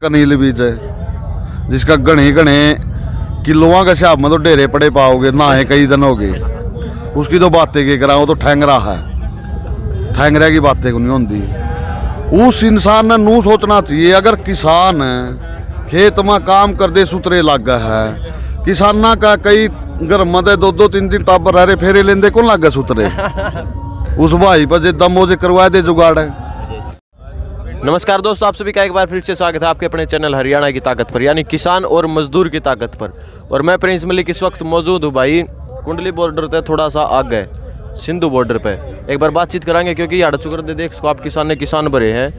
नील बीज है जिसका घने घने किलोआ के हिसाब में तो ढेरे पड़े पाओगे, नहाए कई दिन हो गए। उसकी तो बातें के करा, वो तो ठैंगरा है, ठैंगरे की बातें को नहीं होती। उस इंसान ने नू सोचना चाहिए, अगर किसान खेत में काम करते सुतरे लग है, किसाना का कई घर में दो दो तीन तीन टाबर रहे फेरे लेंदे कौन लग सुतरे। उस भाई पर जे दम मुझे करवा दे जुगाड़ है। नमस्कार दोस्तों, आप सभी का एक बार फिर से स्वागत है आपके अपने चैनल हरियाणा की ताकत पर, यानी किसान और मजदूर की ताकत पर। और मैं प्रिंस मलिक इस वक्त मौजूद हूँ भाई कुंडली बॉर्डर से थोड़ा सा आगे सिंधु बॉर्डर पे। एक बार बातचीत कराएंगे क्योंकि यार चुकर दे देख को आप किसान भरे हैं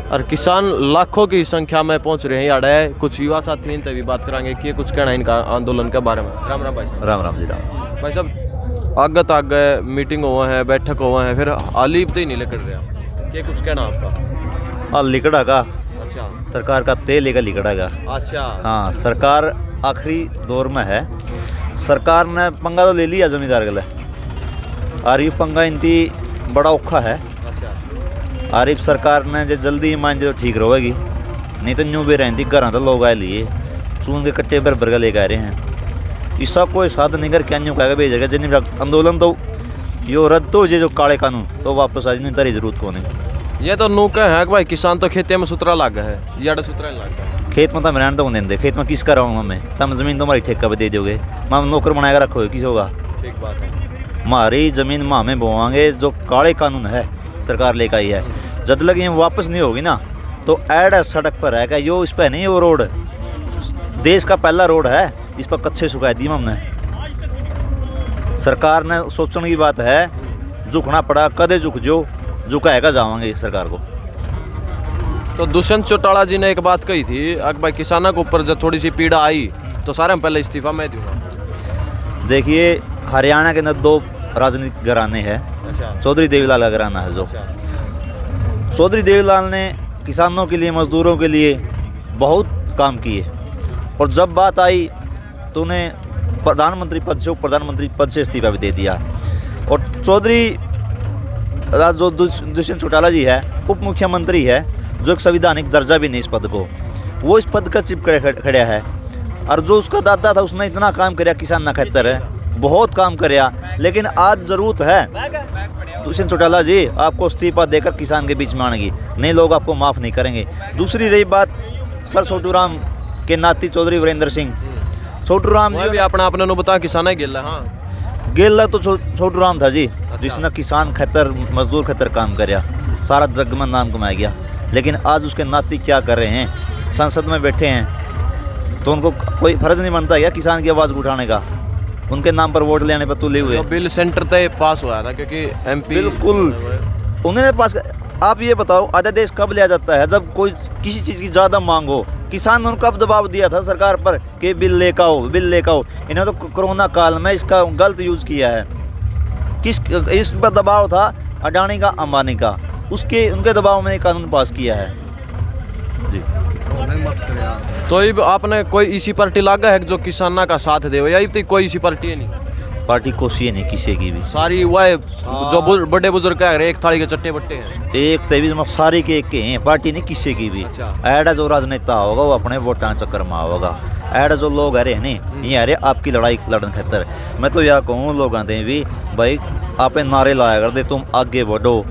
और किसान लाखों की संख्या में पहुंच रहे हैं। यार है कुछ युवा साथी इनसे भी बात कराएंगे कि कुछ कहना है इनका आंदोलन के बारे में। राम राम भाई साहब। राम राम जी राम। भाई साहब आगत आगे मीटिंग हुआ है, बैठक हुआ है, फिर हाली तो ही नहीं निकल रहा, क्या कुछ कहना आपका? लिकड़ा का अच्छा, सरकार का तेल लेकर लिकड़ा का। अच्छा हाँ, सरकार आखिरी दौर में है। सरकार ने पंगा तो ले लिया जमींदार गले, और ये पंगा इनती बड़ा औखा है। अच्छा, आरिफ सरकार ने जो जल्दी मान जो ठीक रहेगी, नहीं तो न्यू भी रहती घर तो लोग आए लिए चून के कट्टे भर भर लेकर आ रहे हैं। इसका कोई साधन नहीं कर क्या न्यू कहेगा भेजेगा। जिन आंदोलन तो यो रद्द हो जाए जो काले कानून, तो वापस आ जाए, तारी जरूरत को नहीं। ये तो नू कह है कि भाई किसान तो खेते में सुतरा लग है, यार सुतरा नहीं लग खेत में तो रहने तो देंगे, खेत में किस का रहूँगा मैं? तम जमीन तो हमारी ठेका पे दे दोगे, मैं नौकर बनाएगा रखोगे, किस होगा? ठीक बात है। हमारी जमीन माँ में बोवाएंगे। जो काले कानून है सरकार लेकर आई है, जब तक ये वापस नहीं होगी ना, तो ऐड सड़क पर है क्या यो इस पर नहीं, वो रोड देश का पहला रोड है, इस पर कच्चे सुखा दी हमने। सरकार ने सोचने की बात है, झुकना पड़ा कदे झुक जो झुकाएगा जावांगे सरकार को। तो दुष्यंत चौटाला जी ने एक बात कही थी, अगर भाई किसानों के ऊपर जब थोड़ी सी पीड़ा आई तो सारे में पहले इस्तीफा मैं दूंगा। देखिए, हरियाणा के अंदर दो राजनीतिक घराने हैं। अच्छा, चौधरी देवीलाल का घराना है। जो अच्छा। चौधरी देवीलाल ने किसानों के लिए, मजदूरों के लिए बहुत काम किए, और जब बात आई तो उन्हें प्रधानमंत्री पद से, प्रधानमंत्री पद से इस्तीफा भी दे दिया। और चौधरी जो दुष्यंत चौटाला जी है, उप मुख्यमंत्री है, जो एक संवैधानिक दर्जा भी नहीं इस पद को, वो इस पद का चिपक खड़ा है। और जो उसका दादा था, उसने इतना काम कराया किसान ना खतर है, बहुत काम कराया। लेकिन आज जरूरत है दुष्यंत चौटाला जी आपको इस्तीफा देकर किसान के बीच में आएंगी, नहीं लोग आपको माफ़ नहीं करेंगे। दूसरी रही बात सर छोटू राम के नाती चौधरी वीरेंद्र सिंह, छोटू राम जी भी अपना अपने नु बता किसान है गेला। हाँ, गेला तो छोटू राम था जी। अच्छा। जिसने किसान खतर, मजदूर खतर काम कराया, सारा जग में नाम कमाया गया। लेकिन आज उसके नाती क्या कर रहे हैं? संसद में बैठे हैं, तो उनको कोई फर्ज नहीं बनता क्या किसान की आवाज़ उठाने का? उनके नाम पर वोट लेने पर तुले हुए। तो बिल सेंटर तक पास हुआ था क्योंकि एमपी बिल्कुल उन्होंने पास। आप ये बताओ, आधा देश कब लिया जाता है? जब कोई किसी चीज़ की ज़्यादा मांग हो। किसान ने कब दबाव दिया था सरकार पर कि बिल लेकर आओ, बिल लेकर आओ? इन्होंने तो कोरोना काल में इसका गलत यूज़ किया है। इस पर दबाव था अडानी का, अंबानी का, उनके दबाव में कानून पास किया है जी। तो अब आपने कोई इसी पार्टी लागा है जो किसाना का साथ दे, या तो कोई इसी पार्टी है नहीं? पार्टी कोशिश नहीं किसी की भी, सारी वह जो बड़े बुजुर्ग कह रहे एक थाली के चट्टे बट्टे हैं, एक तेवीस में सारे के एक के हैं। पार्टी नहीं किसी की भी। अच्छा। ऐड जो राजनेता होगा वो अपने वोटां चक्कर में होगा। ऐड जो लोग है नहीं, ये अरे आपकी लड़ाई लड़न खतर। मैं तो यह कहूँ लोगों से भी, भाई आप नारे लाया कर दे, तुम आगे बढ़ो।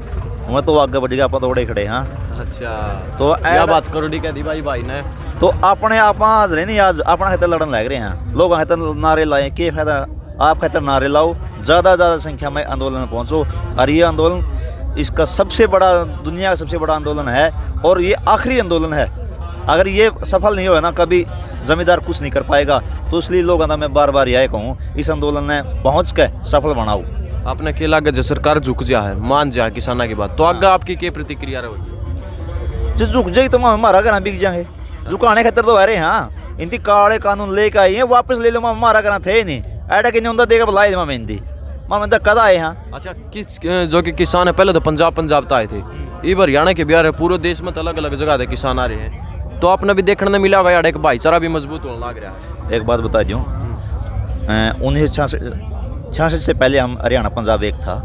मैं तो आगे बढ़ गया, आप दौड़े खड़े। हाँ, अच्छा, तो क्या बात करो डी कह दी भाई ने, तो अपने आप आज रहे नहीं, आज अपना खतर लड़न लग रहे हैं। लोग खतर नारे लाए, क्या फायदा? आप खतर नारे लाओ, ज़्यादा संख्या में आंदोलन में पहुँचो। और ये आंदोलन इसका सबसे बड़ा, दुनिया का सबसे बड़ा आंदोलन है, और ये आखिरी आंदोलन है। अगर ये सफल नहीं हुआ ना, कभी जमींदार कुछ नहीं कर पाएगा। तो इसलिए लोगों का मैं बार बार यह कहूँ, इस आंदोलन में पहुँच के सफल बनाओ। आपने के लगे जो सरकार झुक जा है, मान जा किसाना की बात, तो आगे आपकी क्या प्रतिक्रिया रहेगी? जो झुक जाए तो हमारा घर बिक जाए। झुकाने खतर तो अरे हाँ, इनकी काले कानून लेकर आई है, वापस ले लो। हमारा घर थे नहीं, ऐडा कि नहीं देगा बुलाई मैं हिंदी मैं कद आए। हाँ, अच्छा, किस जो कि किसान है पहले तो पंजाब तो आए थे, ये हरियाणा के बिहार है, पूरे देश में तो अलग अलग जगह से किसान आ रहे हैं, तो आपने भी देखने में मिला होगा यार एक भाईचारा भी मजबूत होने लग रहा है। एक बात बता दूँ, 1966 से पहले हम हरियाणा पंजाब एक था।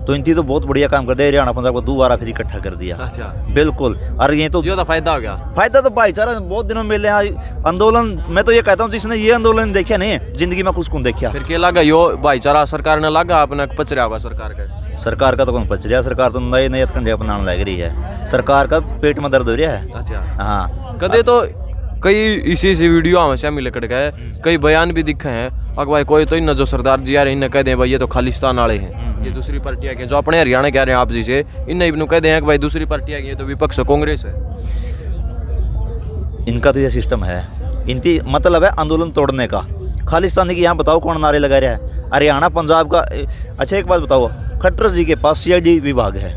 तो इनती तो बहुत बढ़िया काम कर दिया, हरियाणा पंजाब को दोबारा फिर इकट्ठा कर दिया। अच्छा, बिल्कुल। और ये तो फायदा हो गया। फायदा तो भाईचारा बहुत दिनों में मिले हैं। आंदोलन मैं तो ये कहता हूँ जिसने ये आंदोलन देखा नहीं जिंदगी में कुछ कौन देखा। फिर क्या लगा यो भाईचारा सरकार ने लगा अपना पचरा होगा सरकार का? सरकार का तो कौन पच रहा, सरकार तो नए नए हथकंडे अपनाने लग रही है। सरकार का पेट में दर्द हो रहा है। अच्छा, हाँ। कदे तो कई इसी वीडियो हमेशा मिले कट गए, कई बयान भी दिखे हैं अगर भाई कोई तो इन जो सरदार जी आ रहे इन्हें कह दें भाई ये तो खालिस्तान वाले हैं, ये दूसरी पार्टी है जो अपने हरियाणा कह रहे हैं आप जी से, इन्हें इन्हों कह दें कि भाई दूसरी पार्टी है ये तो विपक्ष कांग्रेस है। इनका तो ये सिस्टम है, इनकी मतलब है आंदोलन तोड़ने का। खालिस्तानी की यहाँ बताओ कौन नारे लगा रहा है? हरियाणा पंजाब का। अच्छा एक बात बताओ, खट्टर जी के पास CID विभाग है,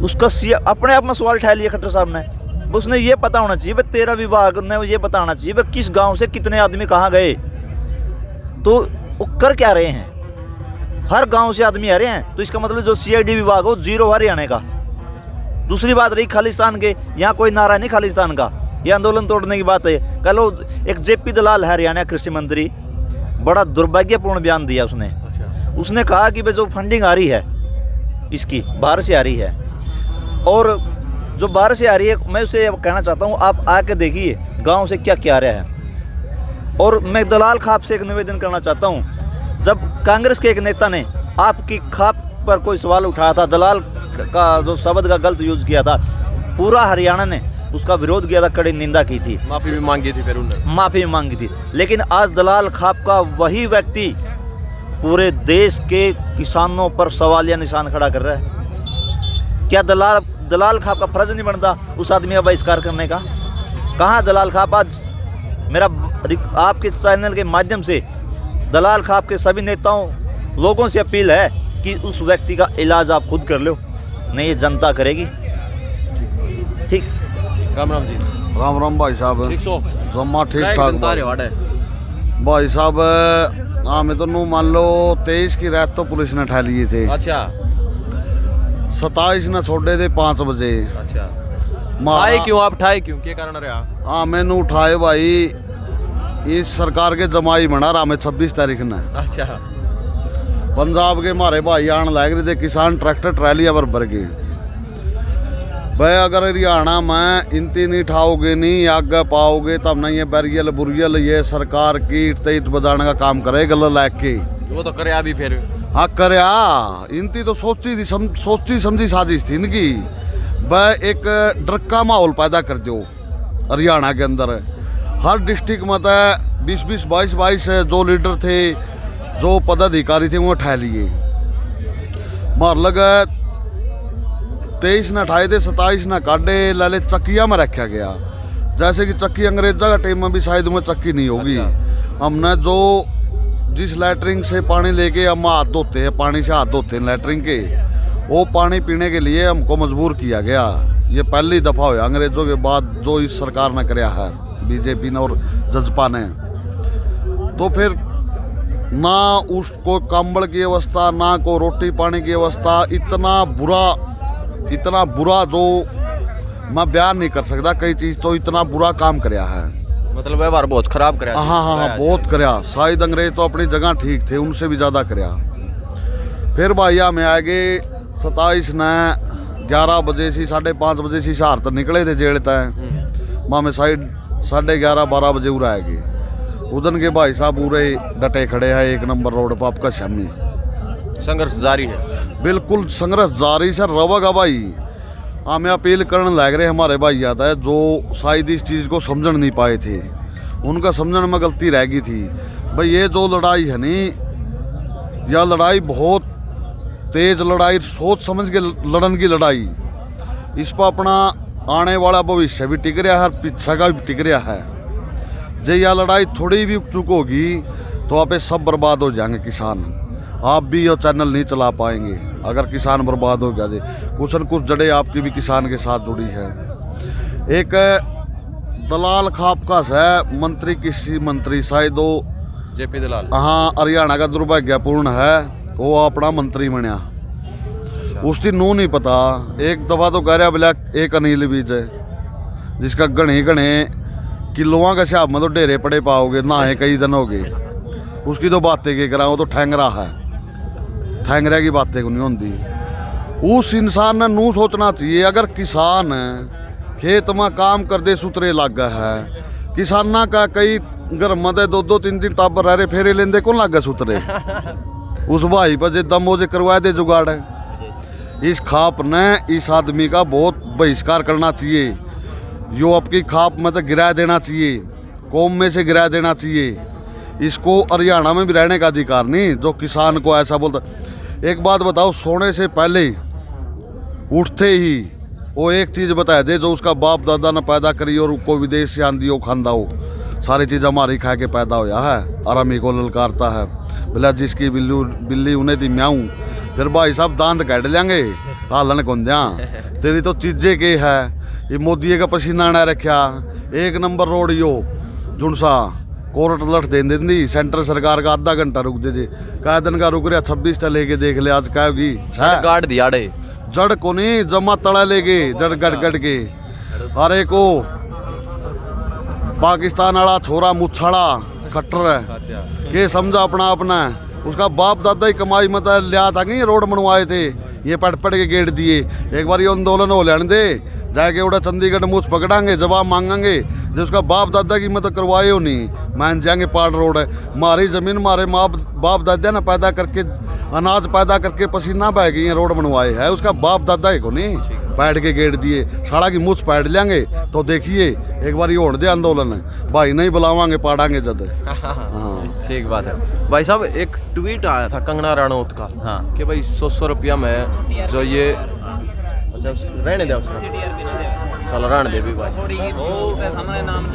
उसका अपने आप में सवाल उठा लिया खट्टर साहब ने। उसने ये पता होना चाहिए भाई, तेरा विभाग ने ये बताना चाहिए भाई किस गांव से कितने आदमी कहाँ गए, तो वो कर क्या रहे हैं। हर गांव से आदमी आ रहे हैं, तो इसका मतलब जो CID विभाग हो जीरो हरियाणा का। दूसरी बात रही खालिस्तान के, यहाँ कोई नारा नहीं खालिस्तान का, ये आंदोलन तोड़ने की बात है। कह लो एक JP दलाल है हरियाणा कृषि मंत्री, बड़ा दुर्भाग्यपूर्ण बयान दिया उसने। उसने कहा कि भाई जो फंडिंग आ रही है इसकी बाहर से आ रही है, और जो बाहर से आ रही है मैं उसे कहना चाहता हूँ आप आके देखिए गांव से क्या क्या आ रहा है। और मैं दलाल खाप से एक निवेदन करना चाहता हूँ, जब कांग्रेस के एक नेता ने आपकी खाप पर कोई सवाल उठाया था, दलाल का जो शब्द का गलत यूज किया था, पूरा हरियाणा ने उसका विरोध किया था, कड़ी निंदा की थी, माफ़ी भी मांगी थी, फिर उन्होंने माफ़ी भी मांगी थी। लेकिन आज दलाल खाप का वही व्यक्ति पूरे देश के किसानों पर सवालिया निशान खड़ा कर रहा है। क्या दलाल खाप का फर्ज नहीं बनता उस आदमी का बहिष्कार करने का? कहाँ दलाल खाप? आज मेरा आपके चैनल के माध्यम से दलाल खाप के सभी नेताओं लोगों से अपील है कि उस व्यक्ति का इलाज आप खुद कर लो, नहीं ये जनता करेगी। ठीक, राम राम जी। राम राम भाई साहब, ठीक सो जम्मा ठीक ठाक भाई साहब। हाँ मैं तो मान लो 23 की रात तो पुलिस ने ठा लिए थे। अच्छा, 27 ने छोड़े थे 5 बजे। अच्छा, ठाए क्यों आप? ठाए क्यों, क्या कारण रहा? हाँ मैंने उठाए भाई, इस सरकार के जमाई बना रहा मैं 26 तारीख ने। अच्छा, पंजाब के मारे भाई आने लग रहे थे, किसान ट्रैक्टर ट्रैलियां पर भर गए भाई। अगर हरियाणा में इनती नहीं ठाओगे नहीं आगे पाओगे तब नहीं, ये बैरियल बुरियल ये सरकार की ईट बजाने का काम करे गला लायक के। वो तो करे अभी फिर। हाँ करया, इनती तो सोची समझी साजिश थी इनकी। वह एक डर का माहौल पैदा कर दो हरियाणा के अंदर। हर डिस्ट्रिक्ट में तो 20-20, 22-22 जो लीडर थे, जो पदाधिकारी थे वो ठा लिए। मार लगा 23 ने ठाए थे, 27 ने काटे लाले चक्किया में रखा गया। जैसे कि चक्की अंग्रेजा का टाइम में भी शायद में चक्की नहीं होगी। अच्छा। हमने जो जिस लैटरिन से पानी लेके हम हाथ धोते हैं, पानी से हाथ धोते हैं लैटरिन के, वो पानी पीने के लिए हमको मजबूर किया गया। ये पहली दफ़ा हुआ अंग्रेज़ों के बाद जो इस सरकार ने कराया है, बीजेपी ने और जजपा ने। तो फिर ना उसको कंबल की व्यवस्था, ना को रोटी पानी की व्यवस्था, इतना बुरा जो मैं बयान नहीं कर सकता। कई चीज़ तो इतना बुरा काम कराया है, मतलब व्यवहार बहुत खराब कराया। हाँ बहुत कराया। शायद अंग्रेज तो अपनी जगह ठीक थे, उनसे भी ज़्यादा कराया। फिर भैया में आ गए 27 ने 11 बजे से 5:30 बजे से शहर तो निकले थे जेल तय। माँ में साइड 11:30-12 बजे उड़ा आ गए। उधन के भाई साहब पूरे डटे खड़े हैं 1 नंबर रोड पर आपका सामने। संघर्ष जारी है, बिल्कुल संघर्ष जारी से रवेगा भाई। हमें अपील करने लग रहे हमारे भाई आता है जो शायद इस चीज़ को समझ नहीं पाए थे, उनका समझने में गलती रह गई थी। भाई ये जो लड़ाई है नी, यह लड़ाई बहुत तेज लड़ाई, सोच समझ के लड़न की लड़ाई। इस पर अपना आने वाला भविष्य भी टिक रहा है, पीछे का भी टिक रहा है। जो यह लड़ाई थोड़ी भी चूक होगी तो आप सब बर्बाद हो जाएंगे किसान। आप भी ये चैनल नहीं चला पाएंगे अगर किसान बर्बाद हो गया। जी कुछ न कुछ जड़ें आपकी भी किसान के साथ जुड़ी है। एक दलाल खाप का है मंत्री, कृषि मंत्री शायद वो JP दलाल। हाँ हरियाणा का दुर्भाग्यपूर्ण है, वो अपना मंत्री बनया। उसकी नू नहीं पता। एक दफा तो कह रहा ब्लैक एक अनिल बीज है जिसका घने किलोआ के हिसाब में तो डेरे पड़े पाओगे, ना है कई दिन हो गए। उसकी तो बातें के करा, वो तो ठहंग रहा है। ठैंगरे की बातें को नहीं होती। उस इंसान ने नू सोचना चाहिए, अगर किसान खेत में काम करते सुतरे लग गए है, किसाना का कई घर में 2-2 3-3 टाबर रह रहे फेरे लेंदे कौन लग गए सुतरे। उस भाई पर जे दम हो जे करवा दे जुगाड़ है। इस खाप ने इस आदमी का बहुत बहिष्कार करना चाहिए। यो आपकी खाप में तो गिरा देना चाहिए, कौम में से गिरा देना चाहिए। इसको हरियाणा में भी रहने का अधिकार नहीं जो किसान को ऐसा बोलता। एक बात बताओ, सोने से पहले उठते ही वो एक चीज़ बता दे जो उसका बाप दादा ने पैदा करी और को विदेश से आंदी हो खांदा हो, सारी चीज़ हमारी खा के पैदा होया है। आरामी को ललकारता है बोला जिसकी बिल्ली उन्हें दी म्याऊं, फिर भाई साहब दांत काट लेंगे हालन कोंद्या। तेरी तो चीज़ें के है, ये मोदी का पसीना न रखा। 1 नंबर रोड यो जुनसा कोर्ट लट दे दी, सेंटर सरकार का आधा घंटा रुक दे जे, कै दिन का रुक रहा 26 टा लेके देख ले आज क्या होगी। गाड़ दियाड़े जड़ को नहीं जमा तड़ा लेके जड़ गड़ गड़ के। अरे को पाकिस्तान वाला छोरा मुछाड़ा खट्टर है के समझा अपना अपना, उसका बाप दादा ही कमाई मत लिया था कि रोड बनवाए थे, ये पढ़ पढ़ के गेट दिए। एक बार ये आंदोलन हो लेने दे, जाके उड़ा चंडीगढ़ मुझ पकड़ांगे, जवाब मांगेंगे। जो उसका बाप दादा की मत करवाए हो नहीं, मान जाएंगे पाड़ रोड है मारी जमीन, मारे माँ बाप दादा ने पैदा करके अनाज पैदा करके पसीना बह गई है, रोड बनवाए है। उसका बाप दादा ही को नहीं पैड के गेट दिए, साड़ा की मुझ पैड लेंगे। तो देखिए एक बार ये होने दे आंदोलन, भाई नहीं बुलावांगे पाड़ांगे जद। हाँ ठीक बात है भाई साहब। एक ट्वीट आया था कंगना रनौत का, हाँ कि भाई 100 रुपया में जो ये रहने दे साला रहने दे भी भाई।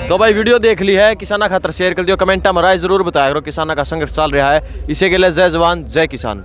तो भाई वीडियो देख ली है, किसाना खातर शेयर कर दियो, कमेंटा में राय जरूर बताया करो। किसाना का संघर्ष चल रहा है, इसी के लिए जय जवान जय किसान।